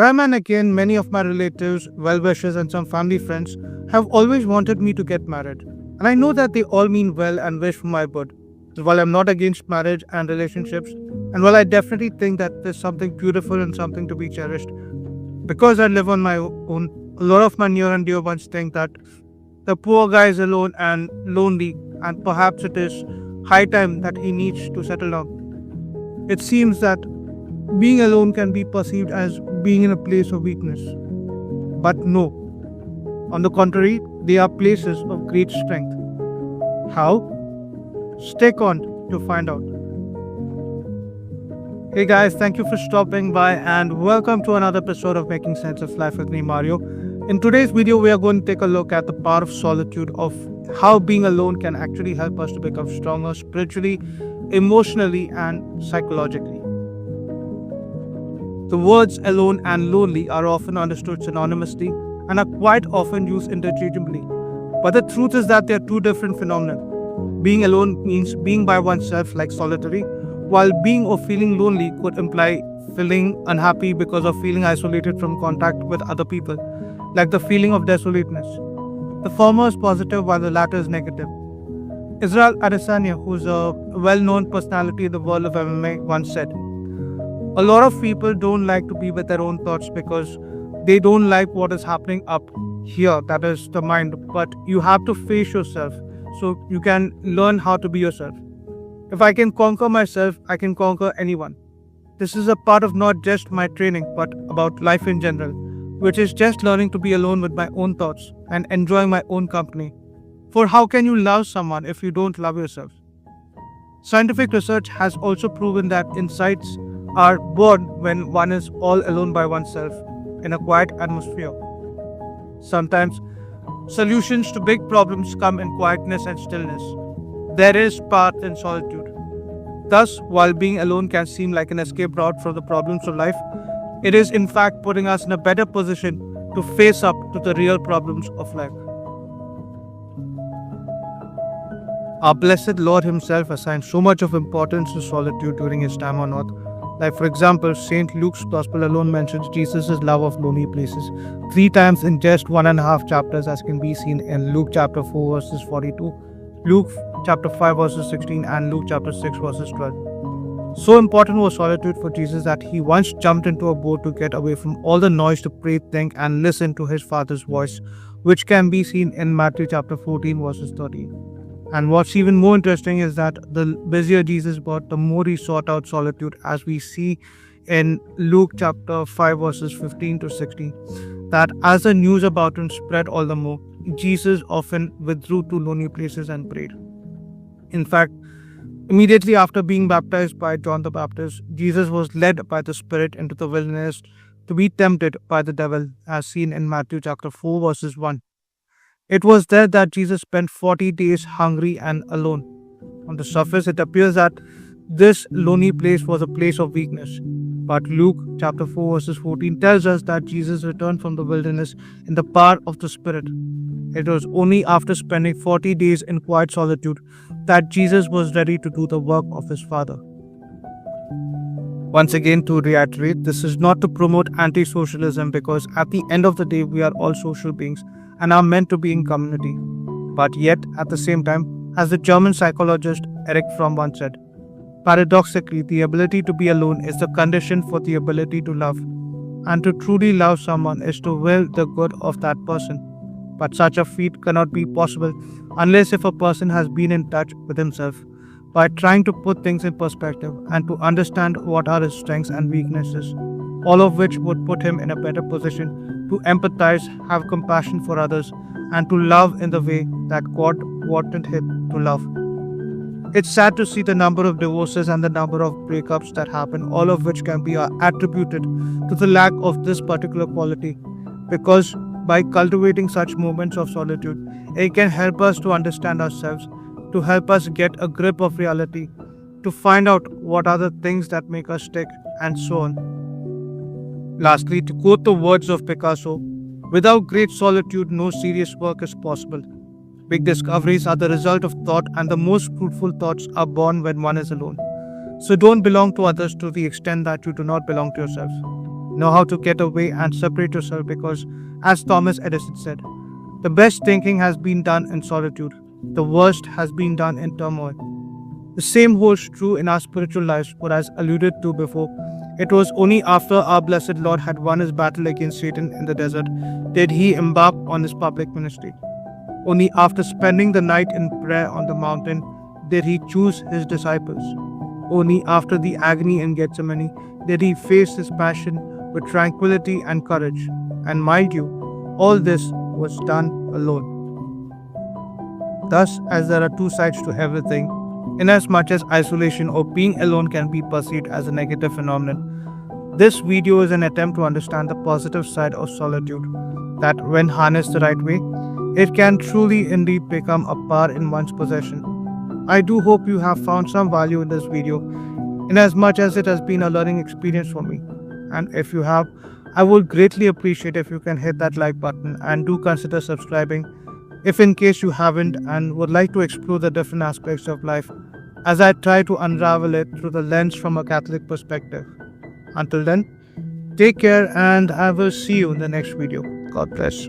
Time and again, many of my relatives, well wishers, and some family friends have always wanted me to get married. And I know that they all mean well and wish for my good. So while I'm not against marriage and relationships, and while I definitely think that there's something beautiful and something to be cherished, because I live on my own, a lot of my near and dear ones think that the poor guy is alone and lonely, and perhaps it is high time that he needs to settle down. It seems that being alone can be perceived as being in a place of weakness. But no, on the contrary, they are places of great strength. How? Stick on to find out. Hey guys, thank you for stopping by and welcome to another episode of Making Sense of Life with me, Mario. In today's video, we are going to take a look at the power of solitude, of how being alone can actually help us to become stronger spiritually, emotionally, and psychologically. The words alone and lonely are often understood synonymously and are quite often used interchangeably. But the truth is that they are two different phenomena. Being alone means being by oneself, like solitary, while being or feeling lonely could imply feeling unhappy because of feeling isolated from contact with other people, like the feeling of desolateness. The former is positive while the latter is negative. Israel Adesanya, who's a well-known personality in the world of MMA, once said, "A lot of people don't like to be with their own thoughts because they don't like what is happening up here, that is the mind, but you have to face yourself so you can learn how to be yourself. If I can conquer myself, I can conquer anyone." This is a part of not just my training, but about life in general, which is just learning to be alone with my own thoughts and enjoying my own company. For how can you love someone if you don't love yourself? Scientific research has also proven that insights are born when one is all alone by oneself in a quiet atmosphere. Sometimes, solutions to big problems come in quietness and stillness. There is power in solitude. Thus, while being alone can seem like an escape route from the problems of life, it is in fact putting us in a better position to face up to the real problems of life. Our blessed Lord Himself assigned so much of importance to solitude during His time on earth. Like, for example, St. Luke's Gospel alone mentions Jesus' love of lonely places 3 times in just 1.5 chapters, as can be seen in Luke chapter 4 verses 42, Luke chapter 5 verses 16, and Luke chapter 6 verses 12. So important was solitude for Jesus that He once jumped into a boat to get away from all the noise to pray, think, and listen to His Father's voice, which can be seen in Matthew chapter 14 verses 13. And what's even more interesting is that the busier Jesus got, the more He sought out solitude, as we see in Luke chapter 5 verses 15 to 16, that as the news about Him spread all the more, Jesus often withdrew to lonely places and prayed. In fact, immediately after being baptized by John the Baptist, Jesus was led by the Spirit into the wilderness to be tempted by the devil, as seen in Matthew chapter 4 verses 1. It was there that Jesus spent 40 days hungry and alone. On the surface, it appears that this lonely place was a place of weakness. But Luke chapter 4 verses 14 tells us that Jesus returned from the wilderness in the power of the Spirit. It was only after spending 40 days in quiet solitude that Jesus was ready to do the work of His Father. Once again, to reiterate, this is not to promote anti-socialism, because at the end of the day, we are all social beings and are meant to be in community. But yet, at the same time, as the German psychologist Erich Fromm once said, paradoxically, the ability to be alone is the condition for the ability to love. And to truly love someone is to will the good of that person. But such a feat cannot be possible unless if a person has been in touch with himself, by trying to put things in perspective and to understand what are his strengths and weaknesses, all of which would put him in a better position to empathize, have compassion for others, and to love in the way that God wanted him to love. It's sad to see the number of divorces and the number of breakups that happen, all of which can be attributed to the lack of this particular quality, because by cultivating such moments of solitude, it can help us to understand ourselves, to help us get a grip of reality, to find out what are the things that make us tick, and so on. Lastly, to quote the words of Picasso, "Without great solitude, no serious work is possible. Big discoveries are the result of thought, and the most fruitful thoughts are born when one is alone. So don't belong to others to the extent that you do not belong to yourself. Know how to get away and separate yourself because, as Thomas Edison said, the best thinking has been done in solitude. The worst has been done in turmoil. The same holds true in our spiritual lives, but as alluded to before, it was only after our blessed Lord had won his battle against Satan in the desert did he embark on his public ministry. Only after spending the night in prayer on the mountain did he choose his disciples. Only after the agony in Gethsemane did he face his passion with tranquility and courage. And mind you, all this was done alone. Thus, as there are two sides to everything, inasmuch as isolation or being alone can be perceived as a negative phenomenon, this video is an attempt to understand the positive side of solitude, that when harnessed the right way, it can truly indeed become a power in one's possession. I do hope you have found some value in this video, inasmuch as it has been a learning experience for me. And if you have, I would greatly appreciate if you can hit that like button and do consider subscribing if in case you haven't and would like to explore the different aspects of life as I try to unravel it through the lens from a Catholic perspective. Until then, take care and I will see you in the next video. God bless.